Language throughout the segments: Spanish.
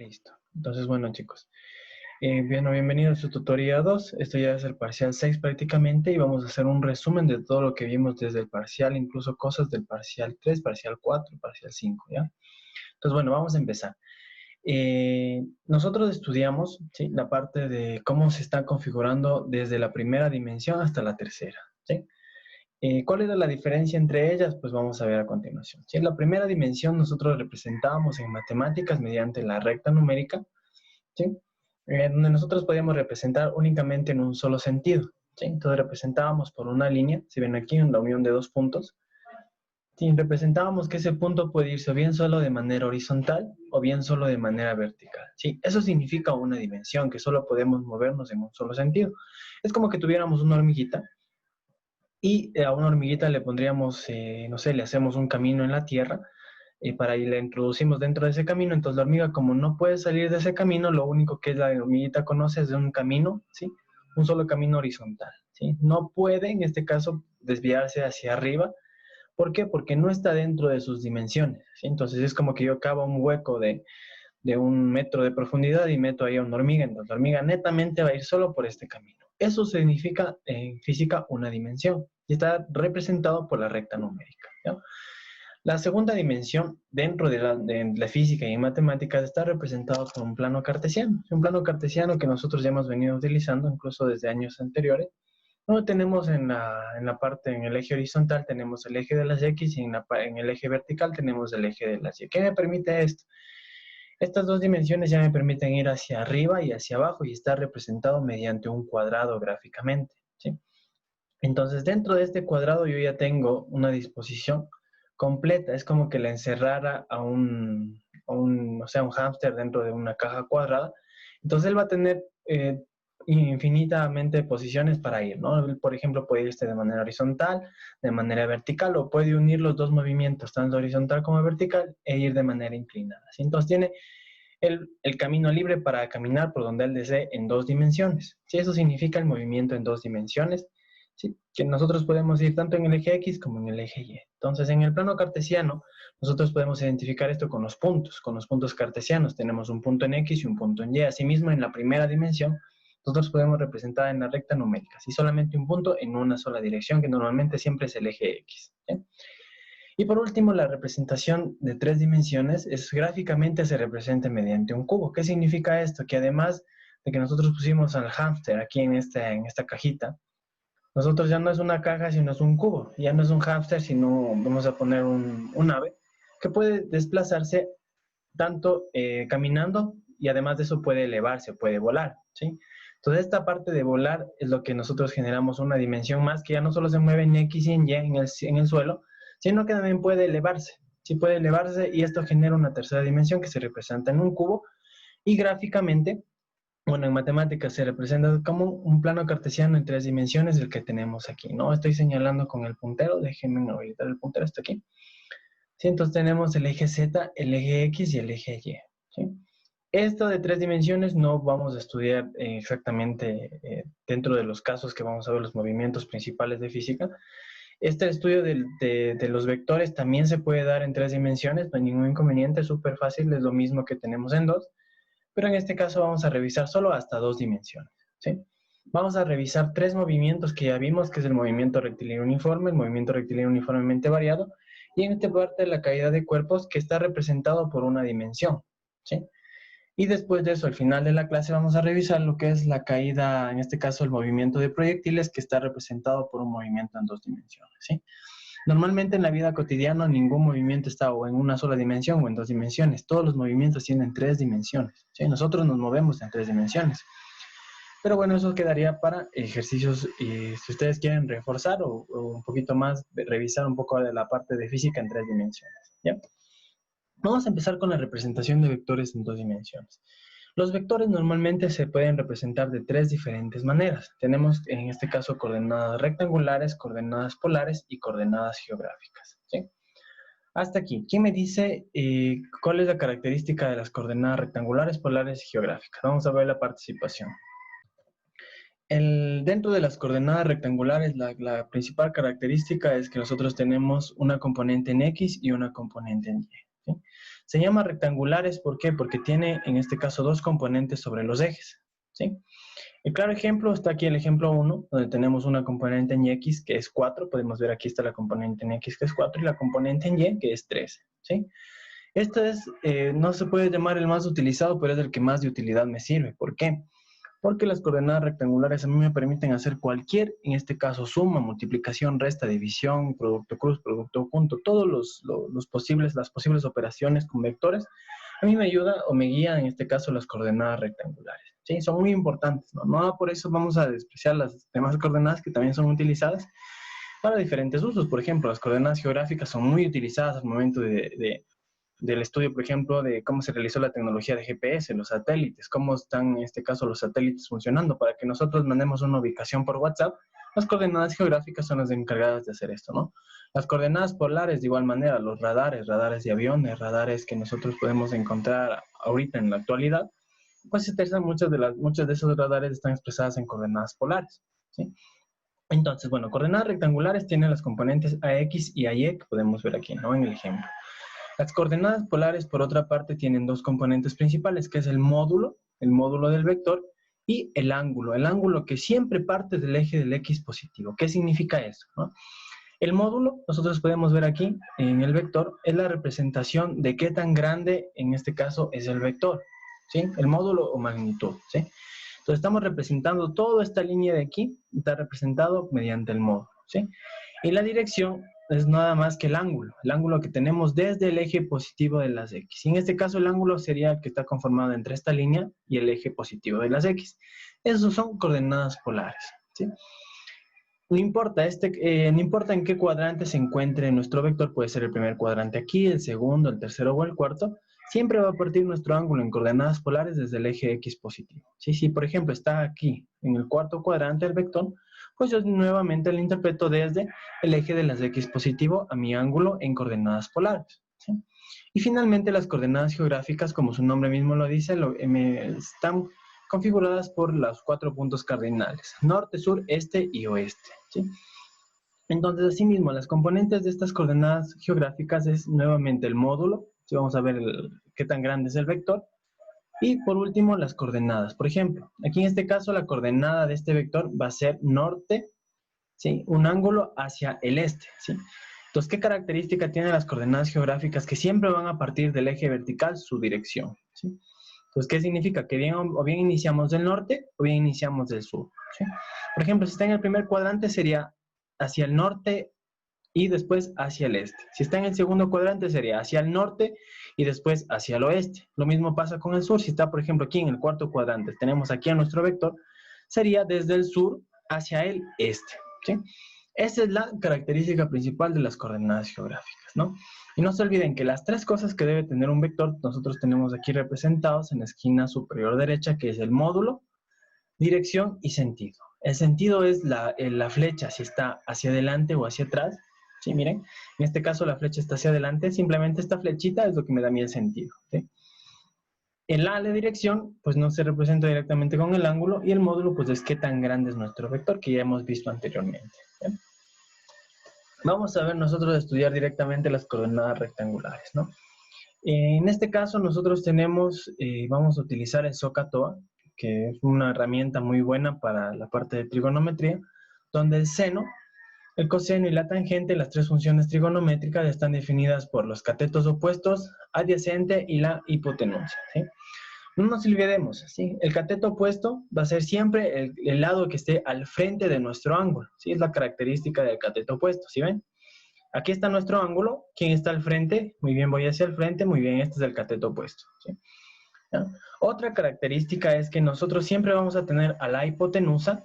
Listo. Entonces, bueno, chicos. Bienvenidos a su tutoría 2. Esto ya es el parcial 6 prácticamente y vamos a hacer un resumen de todo lo que vimos desde el parcial, incluso cosas del parcial 3, parcial 4, parcial 5, ¿ya? Entonces, bueno, vamos a empezar. Nosotros estudiamos, ¿sí?, la parte de cómo se está configurando desde la primera dimensión hasta la tercera, ¿sí? ¿Cuál era la diferencia entre ellas? Pues vamos a ver a continuación. ¿Sí? La primera dimensión nosotros representábamos en matemáticas mediante la recta numérica, ¿sí? Donde nosotros podíamos representar únicamente en un solo sentido, ¿sí? Entonces representábamos por una línea, si ven aquí, en la unión de dos puntos, ¿sí? Representábamos que ese punto puede irse o bien solo de manera horizontal o bien solo de manera vertical, ¿sí? Eso significa una dimensión, que solo podemos movernos en un solo sentido. Es como que tuviéramos una hormiguita, y a una hormiguita le pondríamos, no sé, le hacemos un camino en la tierra, y para ahí la introducimos dentro de ese camino. Entonces la hormiga, como no puede salir de ese camino, lo único que la hormiguita conoce es de un camino, ¿sí? Un solo camino horizontal, ¿sí? No puede, en este caso, desviarse hacia arriba. ¿Por qué? Porque no está dentro de sus dimensiones, ¿sí? Entonces es como que yo cavo un hueco de 1 metro de profundidad y meto ahí a una hormiga. Entonces la hormiga netamente va a ir solo por este camino. Eso significa en física una dimensión y está representado por la recta numérica, ¿ya? La segunda dimensión dentro de la física y en matemáticas está representado por un plano cartesiano. Un plano cartesiano que nosotros ya hemos venido utilizando incluso desde años anteriores. Donde tenemos en la parte, en el eje horizontal tenemos el eje de las X y en el eje vertical tenemos el eje de las Y. ¿Qué me permite esto? Estas dos dimensiones ya me permiten ir hacia arriba y hacia abajo y está representado mediante un cuadrado gráficamente, ¿sí? Entonces, dentro de este cuadrado yo ya tengo una disposición completa. Es como que la encerrara no sé, un hámster dentro de una caja cuadrada. Entonces, él va a tener infinitamente posiciones para ir, ¿no? Él, por ejemplo, puede irse de manera horizontal, de manera vertical, o puede unir los dos movimientos, tanto horizontal como vertical, e ir de manera inclinada, ¿sí? Entonces, tiene el camino libre para caminar por donde él desee en 2 dimensiones. ¿Sí? Eso significa el movimiento en 2 dimensiones, ¿sí? Que nosotros podemos ir tanto en el eje X como en el eje Y. Entonces, en el plano cartesiano, nosotros podemos identificar esto con los puntos cartesianos. Tenemos un punto en X y un punto en Y. Asimismo, en la primera dimensión, nosotros podemos representar en la recta numérica, ¿sí? Solamente un punto en una sola dirección, que normalmente siempre es el eje X, ¿sí? Y por último, la representación de 3 dimensiones es gráficamente se representa mediante un cubo. ¿Qué significa esto? Que además de que nosotros pusimos al hámster aquí en esta cajita, nosotros ya no es una caja, sino es un cubo. Ya no es un hámster, sino vamos a poner un ave que puede desplazarse tanto caminando y además de eso puede elevarse, puede volar, ¿sí? Entonces esta parte de volar es lo que nosotros generamos una dimensión más, que ya no solo se mueve en X y en Y en el suelo, sino que también puede elevarse, ¿sí? Puede elevarse y esto genera una tercera dimensión que se representa en un cubo y gráficamente, bueno, en matemáticas se representa como un plano cartesiano en 3 dimensiones el que tenemos aquí, ¿no? Estoy señalando con el puntero, déjenme habilitar el puntero hasta aquí. ¿Sí? Entonces tenemos el eje Z, el eje X y el eje Y, ¿sí? Esto de 3 dimensiones no vamos a estudiar exactamente dentro de los casos que vamos a ver los movimientos principales de física. Este estudio de los vectores también se puede dar en 3 dimensiones, no hay ningún inconveniente, es súper fácil, es lo mismo que tenemos en 2, pero en este caso vamos a revisar solo hasta 2 dimensiones, ¿sí? Vamos a revisar 3 movimientos que ya vimos, que es el movimiento rectilíneo uniforme, el movimiento rectilíneo uniformemente variado, y en esta parte la caída de cuerpos que está representado por una dimensión, ¿sí? Y después de eso, al final de la clase vamos a revisar lo que es la caída, en este caso el movimiento de proyectiles, que está representado por un movimiento en 2 dimensiones, ¿sí? Normalmente en la vida cotidiana ningún movimiento está o en una sola dimensión o en 2 dimensiones. Todos los movimientos tienen 3 dimensiones, ¿sí? Nosotros nos movemos en 3 dimensiones. Pero bueno, eso quedaría para ejercicios, si ustedes quieren reforzar o un poquito más, revisar un poco de la parte de física en 3 dimensiones, ¿ya? Vamos a empezar con la representación de vectores en 2 dimensiones. Los vectores normalmente se pueden representar de 3 diferentes maneras. Tenemos en este caso coordenadas rectangulares, coordenadas polares y coordenadas geográficas, ¿sí? Hasta aquí. ¿Quién me dice cuál es la característica de las coordenadas rectangulares, polares y geográficas? Vamos a ver la participación. Dentro de las coordenadas rectangulares, la principal característica es que nosotros tenemos una componente en X y una componente en Y, ¿sí? Se llama rectangulares, ¿por qué? Porque tiene, en este caso, dos componentes sobre los ejes, ¿sí? El claro ejemplo está aquí el ejemplo 1, donde tenemos una componente en X que es 4. Podemos ver aquí está la componente en X que es 4 y la componente en Y que es 13, ¿sí? Este es, no se puede llamar el más utilizado, pero es el que más de utilidad me sirve. ¿Por qué? Porque las coordenadas rectangulares a mí me permiten hacer cualquier, en este caso, suma, multiplicación, resta, división, producto cruz, producto punto, todos las posibles operaciones con vectores. A mí me ayuda o me guía, en este caso, las coordenadas rectangulares. ¿Sí? Son muy importantes, ¿no? No por eso vamos a despreciar las demás coordenadas que también son utilizadas para diferentes usos. Por ejemplo, las coordenadas geográficas son muy utilizadas al momento del estudio, por ejemplo, de cómo se realizó la tecnología de GPS, los satélites, cómo están en este caso los satélites funcionando para que nosotros mandemos una ubicación por WhatsApp. Las coordenadas geográficas son las encargadas de hacer esto, ¿no? Las coordenadas polares, de igual manera, los radares de aviones, radares que nosotros podemos encontrar ahorita en la actualidad, pues muchos de esos radares están expresadas en coordenadas polares, ¿sí? Entonces, bueno, coordenadas rectangulares tienen las componentes AX y AY que podemos ver aquí, ¿no? En el ejemplo. Las coordenadas polares, por otra parte, tienen dos componentes principales, que es el módulo del vector, y el ángulo que siempre parte del eje del X positivo. ¿Qué significa eso, no? El módulo, nosotros podemos ver aquí en el vector, es la representación de qué tan grande, en este caso, es el vector, ¿sí? El módulo o magnitud, ¿sí? Entonces estamos representando toda esta línea de aquí, está representado mediante el módulo, ¿sí? Y la dirección es nada más que el ángulo que tenemos desde el eje positivo de las X. Y en este caso el ángulo sería el que está conformado entre esta línea y el eje positivo de las X. Esos son coordenadas polares, ¿sí? No importa, no importa en qué cuadrante se encuentre nuestro vector, puede ser el primer cuadrante aquí, el segundo, el tercero o el cuarto, siempre va a partir nuestro ángulo en coordenadas polares desde el eje X positivo. ¿Sí? Si, por ejemplo, está aquí en el cuarto cuadrante del vector, pues yo nuevamente lo interpreto desde el eje de las X positivo a mi ángulo en coordenadas polares, ¿sí? Y finalmente las coordenadas geográficas, como su nombre mismo lo dice, están configuradas por los 4 puntos cardinales, norte, sur, este y oeste, ¿sí? Entonces, asimismo, las componentes de estas coordenadas geográficas es nuevamente el módulo, si vamos a ver qué tan grande es el vector, y por último, las coordenadas. Por ejemplo, aquí en este caso, la coordenada de este vector va a ser norte, ¿sí? Un ángulo hacia el este, ¿sí? Entonces, ¿qué característica tienen las coordenadas geográficas? Que siempre van a partir del eje vertical, su dirección, ¿sí? Entonces, ¿qué significa? Que o bien iniciamos del norte o bien iniciamos del sur, ¿sí? Por ejemplo, si está en el primer cuadrante sería hacia el norte y después hacia el este. Si está en el segundo cuadrante sería hacia el norte y después hacia el oeste. Lo mismo pasa con el sur. Si está, por ejemplo, aquí en el cuarto cuadrante, tenemos aquí a nuestro vector, sería desde el sur hacia el este, ¿sí? Esa es la característica principal de las coordenadas geográficas, ¿no? Y no se olviden que las tres cosas que debe tener un vector, nosotros tenemos aquí representados en la esquina superior derecha, que es el módulo, dirección y sentido. El sentido es la flecha, si está hacia adelante o hacia atrás. Sí, miren, en este caso la flecha está hacia adelante, simplemente esta flechita es lo que me da a mí el sentido, ¿sí? El A, la dirección, pues no se representa directamente con el ángulo, y el módulo, pues es qué tan grande es nuestro vector, que ya hemos visto anteriormente, ¿sí? Vamos a ver nosotros a estudiar directamente las coordenadas rectangulares, ¿no? En este caso nosotros vamos a utilizar el SOHCAHTOA, que es una herramienta muy buena para la parte de trigonometría, donde el seno, el coseno y la tangente, las tres funciones trigonométricas, están definidas por los catetos opuestos, adyacente y la hipotenusa, ¿sí? No nos olvidemos, ¿sí? El cateto opuesto va a ser siempre el lado que esté al frente de nuestro ángulo, ¿sí? Es la característica del cateto opuesto, ¿sí ven? Aquí está nuestro ángulo. ¿Quién está al frente? Muy bien, voy hacia el frente. Muy bien, este es el cateto opuesto, ¿sí? ¿Ya? Otra característica es que nosotros siempre vamos a tener a la hipotenusa,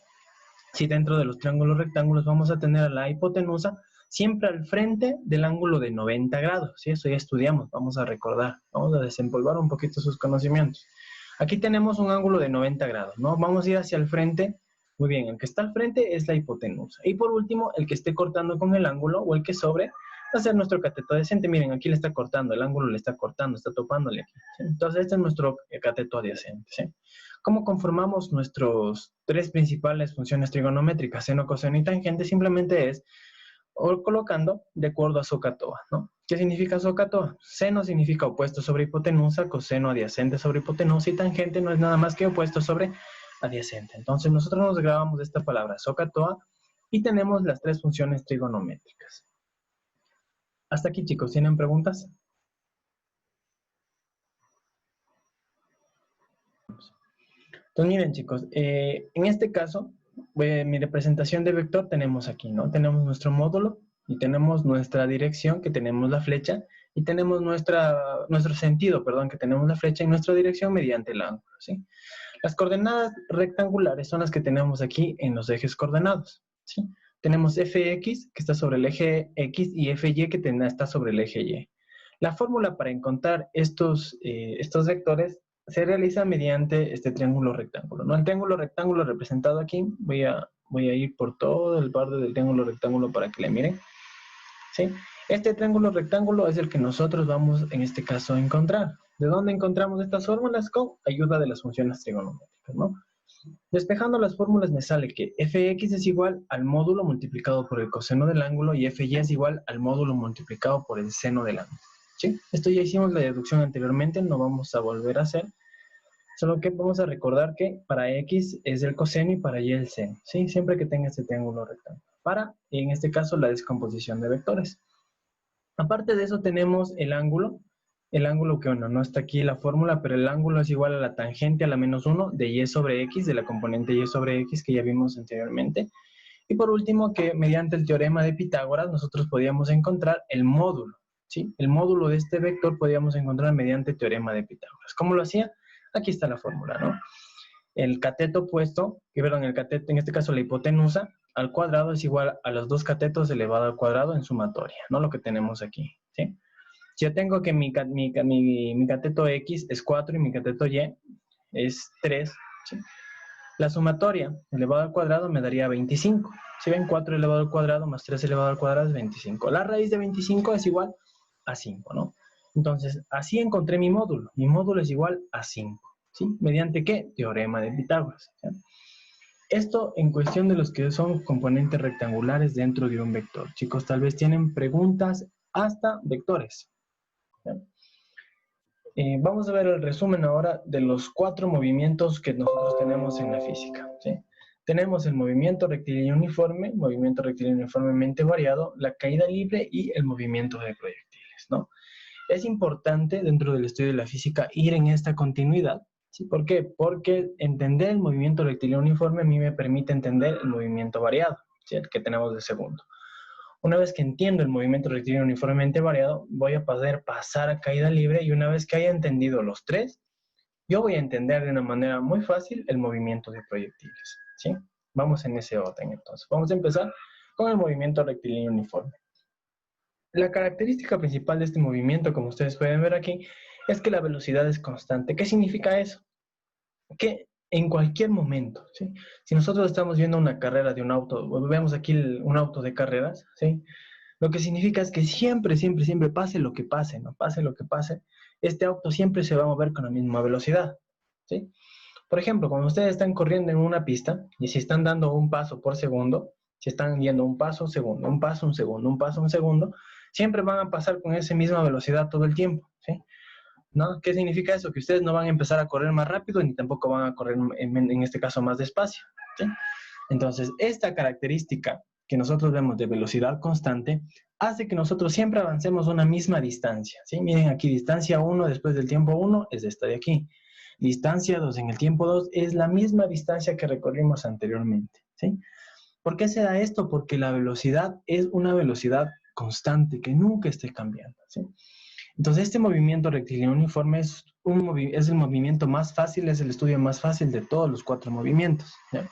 si dentro de los triángulos rectángulos vamos a tener a la hipotenusa siempre al frente del ángulo de 90 grados, ¿sí? Eso ya estudiamos, vamos a recordar, vamos a desempolvar un poquito sus conocimientos. Aquí tenemos un ángulo de 90 grados, ¿no? Vamos a ir hacia el frente. Muy bien, el que está al frente es la hipotenusa. Y por último, el que esté cortando con el ángulo o el que sobre va a ser nuestro cateto adyacente. Miren, aquí le está cortando, el ángulo le está cortando, está topándole aquí, ¿sí? Entonces, este es nuestro cateto adyacente, ¿sí? ¿Cómo conformamos nuestros tres principales funciones trigonométricas, seno, coseno y tangente? Simplemente es colocando de acuerdo a SOHCAHTOA, ¿no? ¿Qué significa SOHCAHTOA? Seno significa opuesto sobre hipotenusa, coseno adyacente sobre hipotenusa y tangente no es nada más que opuesto sobre adyacente. Entonces nosotros nos grabamos esta palabra SOHCAHTOA y tenemos las tres funciones trigonométricas. Hasta aquí, chicos, ¿tienen preguntas? Entonces miren, chicos, en este caso, mi representación de vector tenemos aquí, ¿no? Tenemos nuestro módulo y tenemos nuestra dirección, que tenemos la flecha, y tenemos nuestro sentido, perdón, que tenemos la flecha y nuestra dirección mediante el ángulo, ¿sí? Las coordenadas rectangulares son las que tenemos aquí en los ejes coordenados, ¿sí? Tenemos fx, que está sobre el eje x, y fy, que está sobre el eje y. La fórmula para encontrar estos vectores se realiza mediante este triángulo rectángulo, ¿no? El triángulo rectángulo representado aquí, voy a ir por todo el borde del triángulo rectángulo para que le miren, ¿sí? Este triángulo rectángulo es el que nosotros vamos, en este caso, a encontrar. ¿De dónde encontramos estas fórmulas? Con ayuda de las funciones trigonométricas, ¿no? Despejando las fórmulas me sale que fx es igual al módulo multiplicado por el coseno del ángulo y fy es igual al módulo multiplicado por el seno del ángulo, ¿sí? Esto ya hicimos la deducción anteriormente, no vamos a volver a hacer. Solo que vamos a recordar que para x es el coseno y para y el seno, ¿sí? Siempre que tenga este triángulo rectángulo. Para, en este caso, la descomposición de vectores. Aparte de eso tenemos el ángulo que, bueno, no está aquí la fórmula, pero el ángulo es igual a la tangente a la menos 1 de y sobre x, de la componente y sobre x que ya vimos anteriormente. Y por último, que mediante el teorema de Pitágoras nosotros podíamos encontrar el módulo, ¿sí? El módulo de este vector podíamos encontrar mediante el teorema de Pitágoras. ¿Cómo lo hacía? Aquí está la fórmula, ¿no? El cateto opuesto, el cateto, en este caso la hipotenusa, al cuadrado es igual a los dos catetos elevado al cuadrado en sumatoria, ¿no? Lo que tenemos aquí, ¿sí? Si yo tengo que mi cateto X es 4 y mi cateto Y es 3, ¿sí? La sumatoria elevado al cuadrado me daría 25. Si ven, 4 elevado al cuadrado más 3 elevado al cuadrado es 25. La raíz de 25 es igual a 5, ¿no? Entonces, así encontré mi módulo. Mi módulo es igual a 5. ¿Sí? ¿Mediante qué? Teorema de Pitágoras, ¿sí? Esto en cuestión de los que son componentes rectangulares dentro de un vector. Chicos, tal vez tienen preguntas hasta vectores, ¿sí? Vamos a ver el resumen ahora de los 4 movimientos que nosotros tenemos en la física, ¿sí? Tenemos el movimiento rectilíneo uniformemente variado, la caída libre y el movimiento de proyectiles, ¿no? Es importante dentro del estudio de la física ir en esta continuidad, ¿sí? ¿Por qué? Porque entender el movimiento rectilíneo uniforme a mí me permite entender el movimiento variado, ¿sí? El que tenemos de segundo. Una vez que entiendo el movimiento rectilíneo uniformemente variado, voy a poder pasar a caída libre y una vez que haya entendido los tres, yo voy a entender de una manera muy fácil el movimiento de proyectiles, ¿sí? Vamos en ese orden entonces. Vamos a empezar con el movimiento rectilíneo uniforme. La característica principal de este movimiento, como ustedes pueden ver aquí, es que la velocidad es constante. ¿Qué significa eso? Que en cualquier momento, ¿sí? Si nosotros estamos viendo una carrera de un auto, vemos aquí un auto de carreras, ¿sí? Lo que significa es que siempre, pase lo que pase, ¿no? Pase lo que pase, este auto siempre se va a mover con la misma velocidad, ¿sí? Por ejemplo, cuando ustedes están corriendo en una pista y si están dando un paso por segundo, si están yendo un paso, un segundo, un paso, un segundo, un paso, un segundo, siempre van a pasar con esa misma velocidad todo el tiempo, ¿sí? ¿No? ¿Qué significa eso? Que ustedes no van a empezar a correr más rápido ni tampoco van a correr, en este caso, más despacio, ¿sí? Entonces, esta característica que nosotros vemos de velocidad constante hace que nosotros siempre avancemos una misma distancia, ¿sí? Miren aquí, distancia 1 después del tiempo 1 es esta de aquí. Distancia 2 en el tiempo 2 es la misma distancia que recorrimos anteriormente, ¿sí? ¿Por qué se da esto? Porque la velocidad es una velocidad constante que nunca esté cambiando, ¿sí? Entonces, este movimiento rectilíneo uniforme es el movimiento más fácil, es el estudio más fácil de todos los 4 movimientos, ¿ya?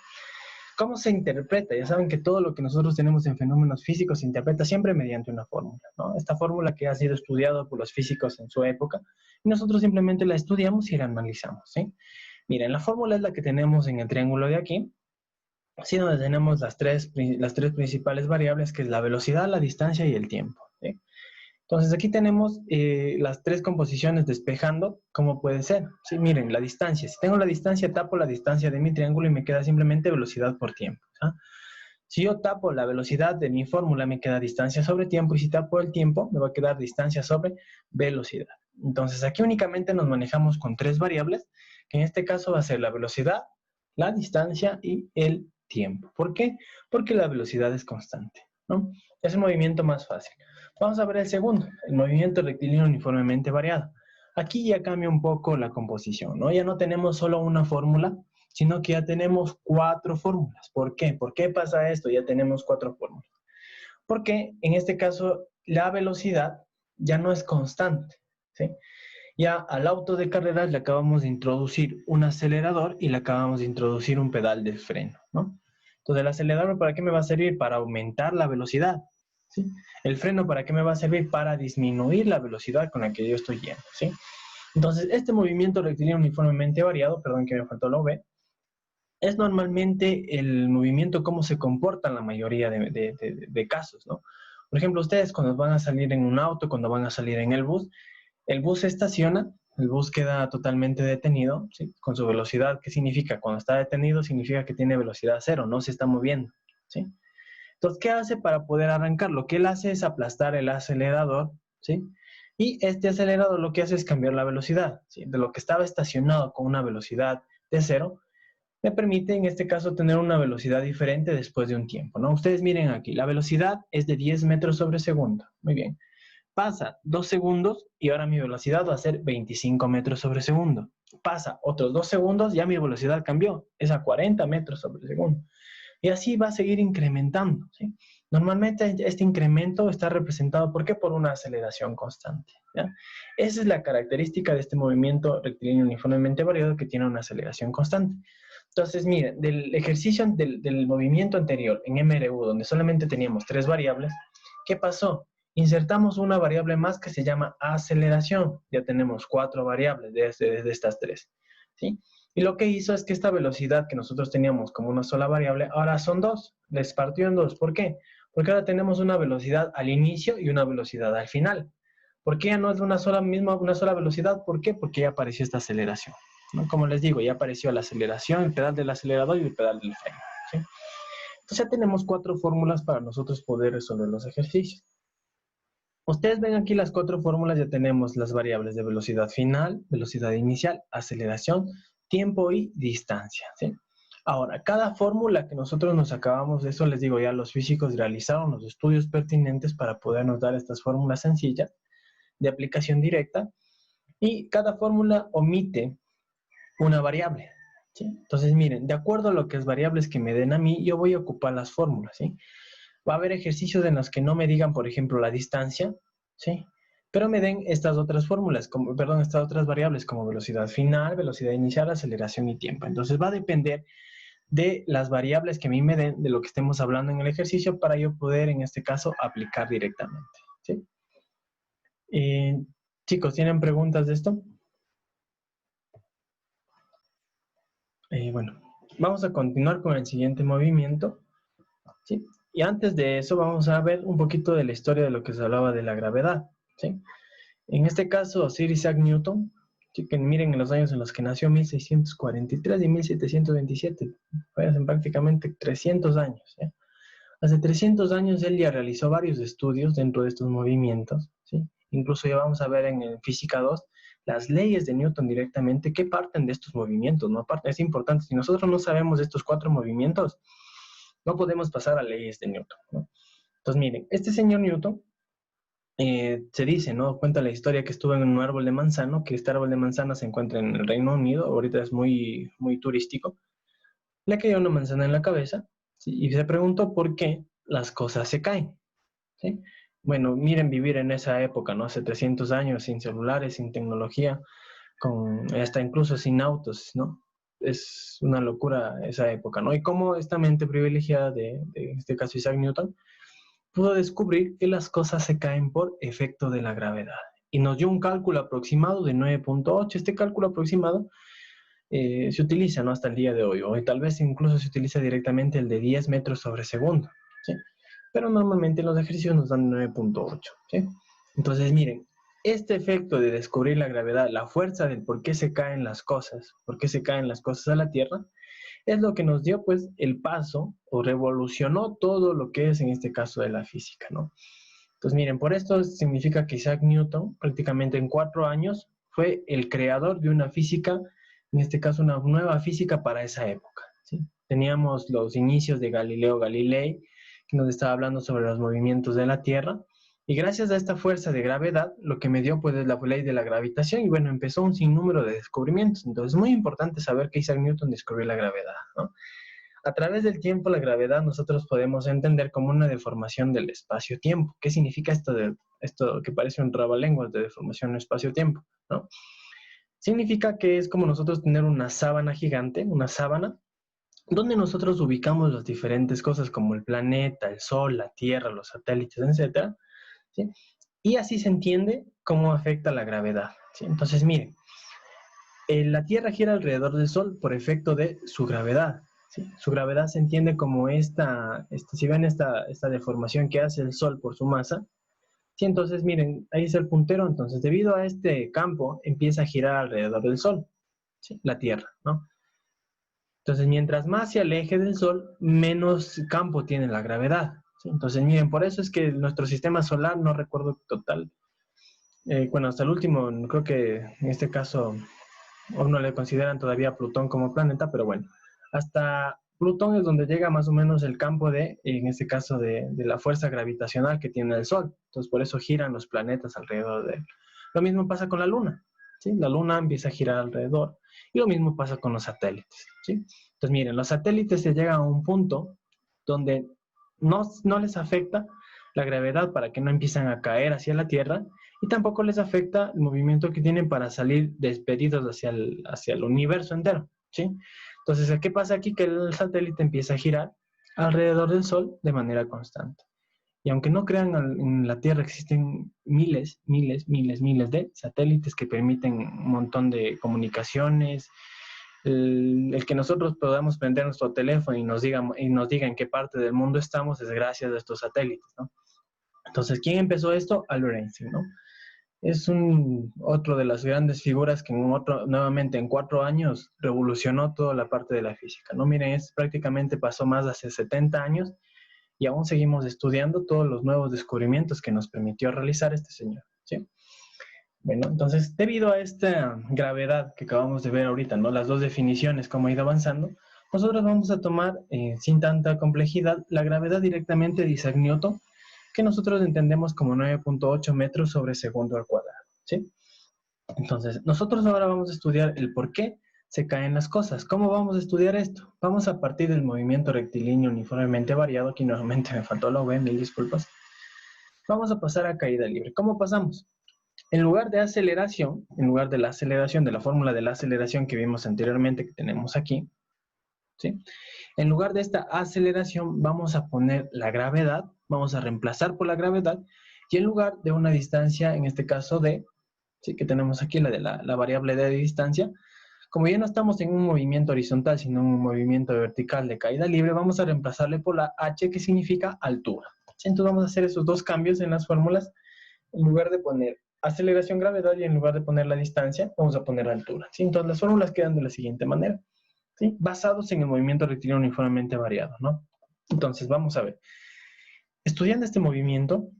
¿Cómo se interpreta? Ya saben que todo lo que nosotros tenemos en fenómenos físicos se interpreta siempre mediante una fórmula, ¿no? Esta fórmula que ha sido estudiada por los físicos en su época, y nosotros simplemente la estudiamos y la analizamos, ¿sí? Miren, la fórmula es la que tenemos en el triángulo de aquí, así donde tenemos las tres principales variables, que es la velocidad, la distancia y el tiempo, ¿sí? Entonces aquí tenemos las 3 composiciones despejando, ¿cómo puede ser? Sí, miren, la distancia. Si tengo la distancia, tapo la distancia de mi triángulo y me queda simplemente velocidad por tiempo, ¿sí? Si yo tapo la velocidad de mi fórmula, me queda distancia sobre tiempo, y si tapo el tiempo, me va a quedar distancia sobre velocidad. Entonces, aquí únicamente nos manejamos con tres variables, que en este caso va a ser la velocidad, la distancia y el tiempo. ¿Por qué? Porque la velocidad es constante, ¿no? Es el movimiento más fácil. Vamos a ver el segundo, el movimiento rectilíneo uniformemente variado. Aquí ya cambia un poco la composición, ¿no? Ya no tenemos solo una fórmula, sino que ya tenemos cuatro fórmulas. ¿Por qué? ¿Por qué pasa esto? Ya tenemos cuatro fórmulas. Porque en este caso la velocidad ya no es constante, ¿sí? Ya al auto de carreras le acabamos de introducir un acelerador y le acabamos de introducir un pedal de freno, ¿no? Entonces, ¿el acelerador para qué me va a servir? Para aumentar la velocidad, ¿sí? El freno, ¿para qué me va a servir? Para disminuir la velocidad con la que yo estoy yendo, ¿sí? Entonces, este movimiento rectilíneo uniformemente variado, perdón que me faltó la V, es normalmente el movimiento cómo se comporta en la mayoría de casos, ¿no? Por ejemplo, ustedes cuando van a salir en un auto, cuando van a salir en el bus se estaciona, el bus queda totalmente detenido, ¿sí? Con su velocidad. ¿Qué significa? Cuando está detenido significa que tiene velocidad cero, no se está moviendo, ¿sí? Entonces, ¿qué hace para poder arrancar? Lo que él hace es aplastar el acelerador, ¿sí? Y este acelerador lo que hace es cambiar la velocidad, ¿sí? De lo que estaba estacionado con una velocidad de cero, me permite en este caso tener una velocidad diferente después de un tiempo, ¿no? Ustedes miren aquí, la velocidad es de 10 metros sobre segundo. Muy bien. Pasa 2 segundos y ahora mi velocidad va a ser 25 metros sobre segundo. Pasa otros 2 segundos, ya mi velocidad cambió, es a 40 metros sobre segundo. Y así va a seguir incrementando, ¿sí? Normalmente este incremento está representado, ¿por qué? Por una aceleración constante, ¿ya? Esa es la característica de este movimiento rectilíneo uniformemente variado, que tiene una aceleración constante. Entonces, miren, del ejercicio del movimiento anterior en MRU, donde solamente teníamos tres variables, ¿qué pasó? Insertamos una variable más que se llama aceleración. Ya tenemos cuatro variables de estas tres, ¿sí? Y lo que hizo es que esta velocidad que nosotros teníamos como una sola variable, ahora son dos. Les partió en dos. ¿Por qué? Porque ahora tenemos una velocidad al inicio y una velocidad al final. ¿Por qué ya no es una sola velocidad? ¿Por qué? Porque ya apareció esta aceleración, ¿no? Como les digo, ya apareció la aceleración, el pedal del acelerador y el pedal del freno, ¿sí? Entonces ya tenemos cuatro fórmulas para nosotros poder resolver los ejercicios. Ustedes ven aquí las cuatro fórmulas, ya tenemos las variables de velocidad final, velocidad inicial, aceleración, tiempo y distancia, ¿sí? Ahora, cada fórmula que nosotros nos acabamos de eso, les digo, ya los físicos realizaron los estudios pertinentes para podernos dar estas fórmulas sencillas de aplicación directa, y cada fórmula omite una variable, ¿sí? Entonces, miren, de acuerdo a lo que es variables que me den a mí, yo voy a ocupar las fórmulas, ¿sí? Va a haber ejercicios en los que no me digan, por ejemplo, la distancia, ¿sí? Pero me den estas otras fórmulas, estas otras variables como velocidad final, velocidad inicial, aceleración y tiempo. Entonces va a depender de las variables que a mí me den, de lo que estemos hablando en el ejercicio, para yo poder, en este caso, aplicar directamente, ¿sí? Chicos, ¿tienen preguntas de esto? Bueno, vamos a continuar con el siguiente movimiento, ¿sí? Y antes de eso vamos a ver un poquito de la historia de lo que se hablaba de la gravedad, ¿sí? En este caso, Sir Isaac Newton, ¿sí? Que miren en los años en los que nació, 1643 y 1727, fue hace prácticamente 300 años, ¿sí? Hace 300 años él ya realizó varios estudios dentro de estos movimientos, ¿sí? Incluso ya vamos a ver en el Física 2 las leyes de Newton directamente que parten de estos movimientos, ¿no? Aparte, es importante, si nosotros no sabemos de estos cuatro movimientos, no podemos pasar a leyes de Newton, ¿no? Entonces, miren, este señor Newton, se dice, ¿no? Cuenta la historia que estuvo en un árbol de manzano, que este árbol de manzana se encuentra en el Reino Unido, ahorita es muy, muy turístico. Le cayó una manzana en la cabeza, ¿sí? Y se preguntó por qué las cosas se caen, ¿sí? Bueno, miren vivir en esa época, ¿no? Hace 300 años, sin celulares, sin tecnología, hasta incluso sin autos, ¿no? Es una locura esa época, ¿no? Y cómo esta mente privilegiada en este caso Isaac Newton, pudo descubrir que las cosas se caen por efecto de la gravedad. Y nos dio un cálculo aproximado de 9.8. Este cálculo aproximado se utiliza, ¿no? Hasta el día de hoy, o tal vez incluso se utiliza directamente el de 10 metros sobre segundo, ¿sí? Pero normalmente los ejercicios nos dan 9.8, ¿sí? Entonces, miren, este efecto de descubrir la gravedad, la fuerza del por qué se caen las cosas, por qué se caen las cosas a la Tierra, es lo que nos dio pues el paso o revolucionó todo lo que es en este caso de la física, ¿no? Entonces miren, por esto significa que Isaac Newton prácticamente en 4 años fue el creador de una física, en este caso una nueva física para esa época, ¿sí? Teníamos los inicios de Galileo Galilei, que nos estaba hablando sobre los movimientos de la Tierra, y gracias a esta fuerza de gravedad, lo que me dio pues es la ley de la gravitación, y bueno, empezó un sinnúmero de descubrimientos. Entonces es muy importante saber que Isaac Newton descubrió la gravedad, ¿no? A través del tiempo, la gravedad nosotros podemos entender como una deformación del espacio-tiempo. ¿Qué significa esto que parece un trabalenguas de deformación espacio-tiempo, ¿no? Significa que es como nosotros tener una sábana gigante, una sábana, donde nosotros ubicamos las diferentes cosas como el planeta, el sol, la Tierra, los satélites, etcétera, ¿sí? Y así se entiende cómo afecta la gravedad, ¿sí? Entonces, miren, la Tierra gira alrededor del Sol por efecto de su gravedad, ¿sí? Su gravedad se entiende como si ven esta deformación que hace el Sol por su masa, ¿sí? Entonces, miren, ahí es el puntero. Entonces, debido a este campo, empieza a girar alrededor del Sol, ¿sí? La Tierra, ¿no? Entonces, mientras más se aleje del Sol, menos campo tiene la gravedad, ¿sí? Entonces, miren, por eso es que nuestro sistema solar, no recuerdo total, bueno, hasta el último, creo que en este caso, o no le consideran todavía a Plutón como planeta, pero bueno, hasta Plutón es donde llega más o menos el campo en este caso, de la fuerza gravitacional que tiene el Sol. Entonces, por eso giran los planetas alrededor de él. Lo mismo pasa con la Luna, ¿sí? La Luna empieza a girar alrededor, y lo mismo pasa con los satélites, ¿sí? Entonces, miren, los satélites se llegan a un punto donde no les afecta la gravedad para que no empiezan a caer hacia la Tierra, y tampoco les afecta el movimiento que tienen para salir despedidos hacia el universo entero, ¿sí? Entonces, ¿qué pasa aquí? Que el satélite empieza a girar alrededor del Sol de manera constante. Y aunque no crean, en la Tierra existen miles de satélites que permiten un montón de comunicaciones. El que nosotros podamos prender nuestro teléfono y nos diga en qué parte del mundo estamos es gracias a estos satélites, ¿no? Entonces, ¿quién empezó esto? Albert Einstein, ¿no? Es otro de las grandes figuras que nuevamente en 4 años revolucionó toda la parte de la física, ¿no? Miren, prácticamente pasó más de hace 70 años y aún seguimos estudiando todos los nuevos descubrimientos que nos permitió realizar este señor, ¿sí? Bueno, entonces, debido a esta gravedad que acabamos de ver ahorita, ¿no? Las dos definiciones, cómo ha ido avanzando, nosotros vamos a tomar, sin tanta complejidad, la gravedad directamente de Isaac Newton, que nosotros entendemos como 9.8 metros sobre segundo al cuadrado, ¿sí? Entonces, nosotros ahora vamos a estudiar el por qué se caen las cosas. ¿Cómo vamos a estudiar esto? Vamos a partir del movimiento rectilíneo uniformemente variado. Aquí nuevamente me faltó la V, mil disculpas. Vamos a pasar a caída libre. ¿Cómo pasamos? En lugar de aceleración, en lugar de la aceleración, de la fórmula de la aceleración que vimos anteriormente, que tenemos aquí, ¿sí? En lugar de esta aceleración, vamos a poner la gravedad, vamos a reemplazar por la gravedad, y en lugar de una distancia, en este caso d, ¿sí? Que tenemos aquí, la variable d de distancia, como ya no estamos en un movimiento horizontal, sino en un movimiento vertical de caída libre, vamos a reemplazarle por la h, que significa altura, ¿sí? Entonces vamos a hacer esos dos cambios en las fórmulas. En lugar de poner aceleración, gravedad, y en lugar de poner la distancia, vamos a poner altura, ¿sí? Entonces las fórmulas quedan de la siguiente manera, ¿sí? Basados en el movimiento rectilíneo uniformemente variado, ¿no? Entonces, vamos a ver. Estudiando este movimiento,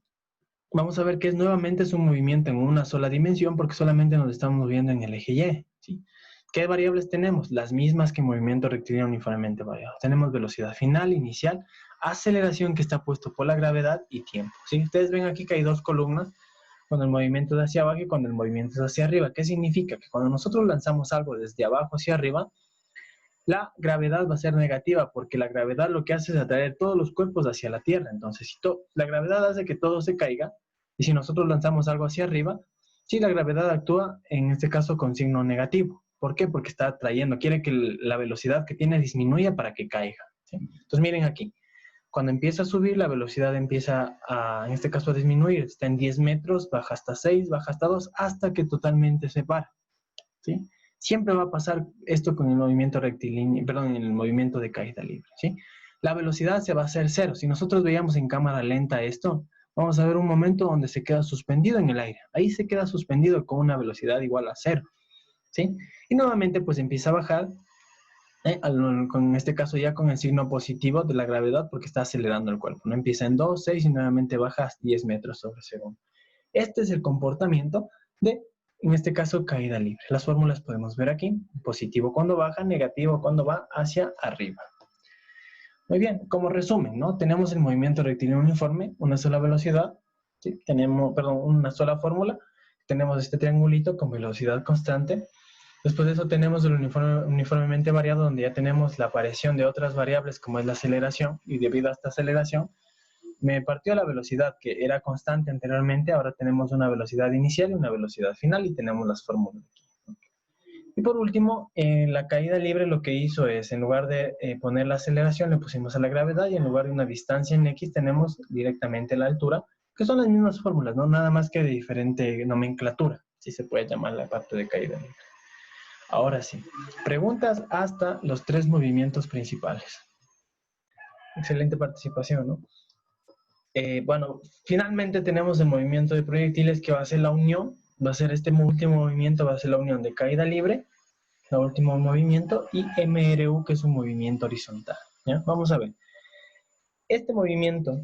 vamos a ver que nuevamente es un movimiento en una sola dimensión, porque solamente nos estamos moviendo en el eje Y, ¿sí? ¿Qué variables tenemos? Las mismas que en movimiento rectilíneo uniformemente variado. Tenemos velocidad final, inicial, aceleración, que está puesto por la gravedad, y tiempo, ¿sí? Ustedes ven aquí que hay dos columnas, cuando el movimiento es hacia abajo y cuando el movimiento es hacia arriba. ¿Qué significa? Que cuando nosotros lanzamos algo desde abajo hacia arriba, la gravedad va a ser negativa, porque la gravedad lo que hace es atraer todos los cuerpos hacia la Tierra. Entonces, la gravedad hace que todo se caiga, y si nosotros lanzamos algo hacia arriba, sí, la gravedad actúa, en este caso, con signo negativo. ¿Por qué? Porque está atrayendo, quiere que la velocidad que tiene disminuya para que caiga, ¿sí? Entonces, miren aquí. Cuando empieza a subir, la velocidad empieza en este caso, a disminuir. Está en 10 metros, baja hasta 6, baja hasta 2, hasta que totalmente se para, ¿sí? Siempre va a pasar esto con el movimiento rectilíneo, perdón, en el movimiento de caída libre, ¿sí? La velocidad se va a hacer cero. Si nosotros veíamos en cámara lenta esto, vamos a ver un momento donde se queda suspendido en el aire. Ahí se queda suspendido con una velocidad igual a 0, ¿sí? Y nuevamente pues empieza a bajar, en este caso ya con el signo positivo de la gravedad porque está acelerando el cuerpo, ¿no? Empieza en 2, 6 y nuevamente baja a 10 metros sobre segundo. Este es el comportamiento de, en este caso, caída libre. Las fórmulas podemos ver aquí, positivo cuando baja, negativo cuando va hacia arriba. Muy bien, como resumen, ¿no? Tenemos el movimiento rectilíneo uniforme, una sola velocidad, ¿sí? Tenemos, perdón, una sola fórmula, tenemos este triangulito con velocidad constante. Después de eso tenemos el uniformemente variado, donde ya tenemos la aparición de otras variables como es la aceleración, y debido a esta aceleración, me partió la velocidad que era constante anteriormente, ahora tenemos una velocidad inicial y una velocidad final, y tenemos las fórmulas aquí. Y por último, la caída libre lo que hizo es, en lugar de poner la aceleración, le pusimos a la gravedad, y en lugar de una distancia en X, tenemos directamente la altura, que son las mismas fórmulas, ¿no? Nada más que de diferente nomenclatura, si se puede llamar la parte de caída libre. Ahora sí, preguntas hasta los 3 movimientos principales. Excelente participación, ¿no? Bueno, finalmente tenemos el movimiento de proyectiles que va a ser la unión, va a ser este último movimiento, va a ser la unión de caída libre, el último movimiento, y MRU, que es un movimiento horizontal, ¿ya? Vamos a ver. Este movimiento,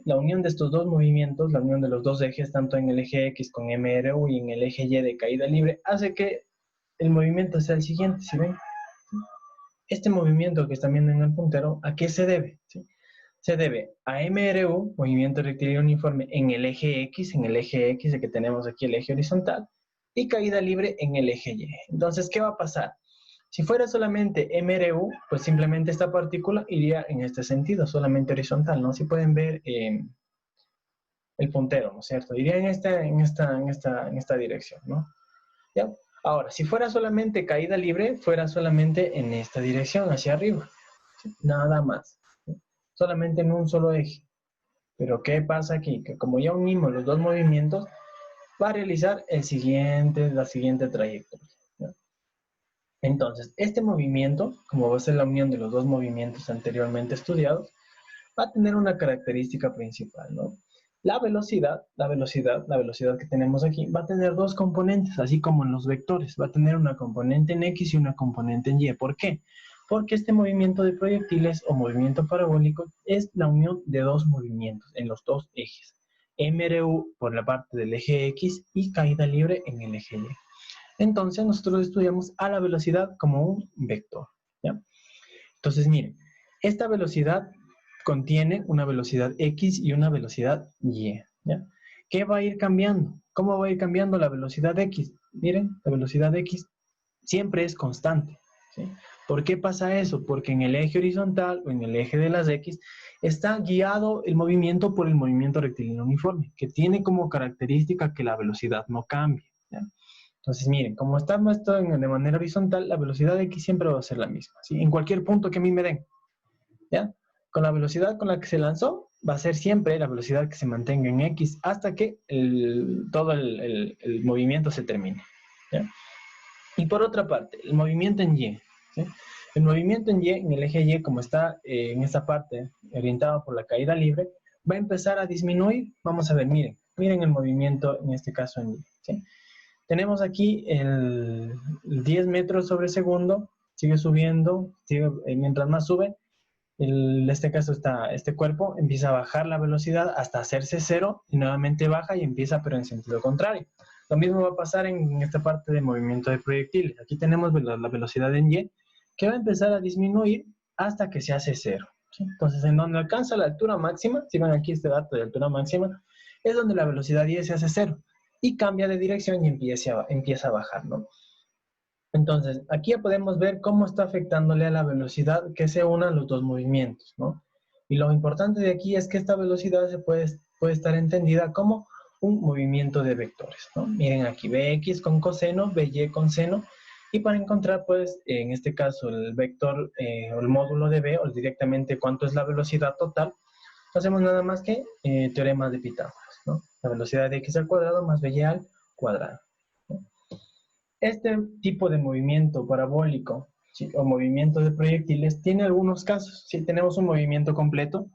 la unión de estos dos movimientos, la unión de los dos ejes, tanto en el eje X con MRU y en el eje Y de caída libre, hace que el movimiento sea el siguiente, ¿sí ven? Este movimiento que están viendo en el puntero, ¿a qué se debe? ¿Sí? Se debe a MRU, movimiento rectilíneo uniforme, en el eje X, el que tenemos aquí, el eje horizontal, y caída libre en el eje Y. Entonces, ¿qué va a pasar? Si fuera solamente MRU, pues simplemente esta partícula iría en este sentido, solamente horizontal, ¿no? Si pueden ver el puntero, ¿no es cierto? Iría en esta dirección, ¿no? ¿Ya? Ahora, si fuera solamente caída libre, fuera solamente en esta dirección, hacia arriba. ¿Sí? Nada más. ¿Sí? Solamente en un solo eje. Pero ¿qué pasa aquí? Que como ya unimos los dos movimientos, va a realizar la siguiente trayectoria. ¿Ya? Entonces, este movimiento, como va a ser la unión de los dos movimientos anteriormente estudiados, va a tener una característica principal, ¿no? La velocidad que tenemos aquí, va a tener dos componentes, así como en los vectores. Va a tener una componente en X y una componente en Y. ¿Por qué? Porque este movimiento de proyectiles o movimiento parabólico es la unión de dos movimientos en los dos ejes. MRU por la parte del eje X y caída libre en el eje Y. Entonces nosotros estudiamos a la velocidad como un vector, ¿ya? Entonces miren, esta velocidad contiene una velocidad X y una velocidad Y, ¿ya? ¿Qué va a ir cambiando? ¿Cómo va a ir cambiando la velocidad X? Miren, la velocidad X siempre es constante, ¿sí? ¿Por qué pasa eso? Porque en el eje horizontal o en el eje de las X está guiado el movimiento por el movimiento rectilíneo uniforme, que tiene como característica que la velocidad no cambie, ¿ya? Entonces, miren, como estamos de manera horizontal, la velocidad de X siempre va a ser la misma, ¿sí? En cualquier punto que a mí me den, ¿ya? Con la velocidad con la que se lanzó, va a ser siempre la velocidad que se mantenga en X hasta que todo el movimiento se termine, ¿ya? Y por otra parte, el movimiento en Y, ¿sí? El movimiento en Y, en el eje Y, como está en esta parte orientado por la caída libre, va a empezar a disminuir. Vamos a ver, miren el movimiento en este caso en Y, ¿sí? Tenemos aquí el 10 metros sobre segundo, sigue subiendo, mientras más sube, en este caso este cuerpo empieza a bajar la velocidad hasta hacerse 0 y nuevamente baja y empieza pero en sentido contrario. Lo mismo va a pasar en esta parte de movimiento de proyectiles. Aquí tenemos la velocidad en Y que va a empezar a disminuir hasta que se hace 0. ¿Sí? Entonces, en donde alcanza la altura máxima, si ven aquí este dato de altura máxima, es donde la velocidad Y se hace 0 y cambia de dirección y empieza a bajar, ¿no? Entonces, aquí ya podemos ver cómo está afectándole a la velocidad que se unan los dos movimientos, ¿no? Y lo importante de aquí es que esta velocidad puede estar entendida como un movimiento de vectores, ¿no? Miren aquí, Bx con coseno, By con seno, y para encontrar, pues, en este caso, el vector o el módulo de B, o directamente cuánto es la velocidad total, no hacemos nada más que teorema de Pitágoras, ¿no? La velocidad de x al cuadrado más By al cuadrado, ¿no? Este tipo de movimiento parabólico, ¿sí?, o movimiento de proyectiles tiene algunos casos. Si tenemos un movimiento completo,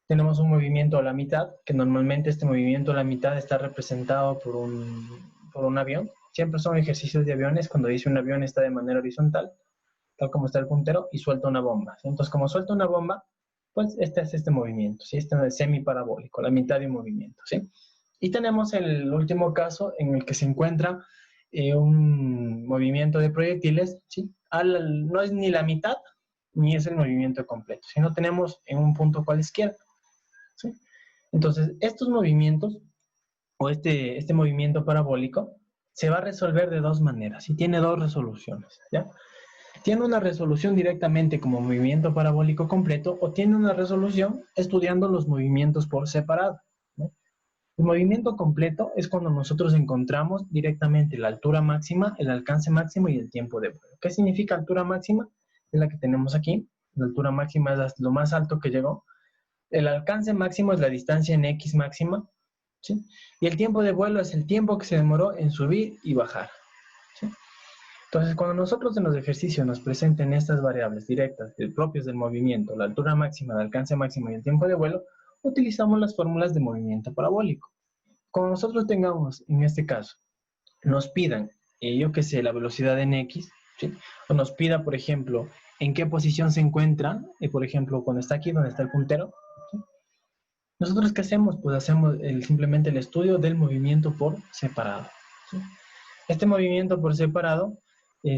tenemos un movimiento a la mitad, que normalmente este movimiento a la mitad está representado por un avión. Siempre son ejercicios de aviones cuando dice un avión está de manera horizontal, tal como está el puntero, y suelta una bomba. Entonces, como suelta una bomba, pues este es este movimiento, ¿sí? Este es semiparabólico, la mitad de un movimiento, ¿sí? Y tenemos el último caso en el que se encuentra un movimiento de proyectiles, ¿sí? No es ni la mitad, ni es el movimiento completo, sino tenemos en un punto cualesquiera, ¿sí? Entonces, estos movimientos, o este movimiento parabólico, se va a resolver de dos maneras, y tiene dos resoluciones, ¿ya? Tiene una resolución directamente como movimiento parabólico completo, o tiene una resolución estudiando los movimientos por separado, ¿no? El movimiento completo es cuando nosotros encontramos directamente la altura máxima, el alcance máximo y el tiempo de vuelo. ¿Qué significa altura máxima? Es la que tenemos aquí. La altura máxima es lo más alto que llegó. El alcance máximo es la distancia en X máxima, ¿sí? Y el tiempo de vuelo es el tiempo que se demoró en subir y bajar, ¿sí? Entonces, cuando nosotros en los ejercicios nos presenten estas variables directas propias del movimiento, la altura máxima, el alcance máximo y el tiempo de vuelo, utilizamos las fórmulas de movimiento parabólico. Cuando nosotros tengamos, en este caso, nos pidan, yo qué sé, la velocidad en X, ¿sí? O nos pida, por ejemplo, en qué posición se encuentra, por ejemplo, cuando está aquí, donde está el puntero, ¿sí? ¿Nosotros qué hacemos? Pues hacemos simplemente el estudio del movimiento por separado, ¿sí? Este movimiento por separado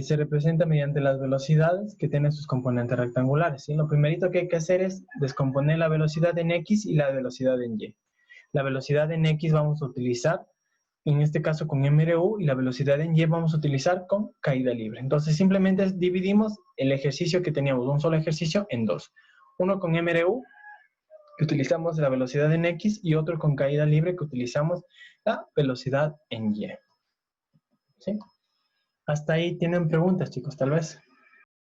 se representa mediante las velocidades que tienen sus componentes rectangulares, ¿sí? Lo primerito que hay que hacer es descomponer la velocidad en X y la velocidad en Y. La velocidad en X vamos a utilizar, en este caso con MRU, y la velocidad en Y vamos a utilizar con caída libre. Entonces simplemente dividimos el ejercicio que teníamos, un solo ejercicio, en dos. Uno con MRU, que utilizamos la velocidad en X, y otro con caída libre, que utilizamos la velocidad en Y. ¿Sí? Hasta ahí tienen preguntas, chicos, tal vez.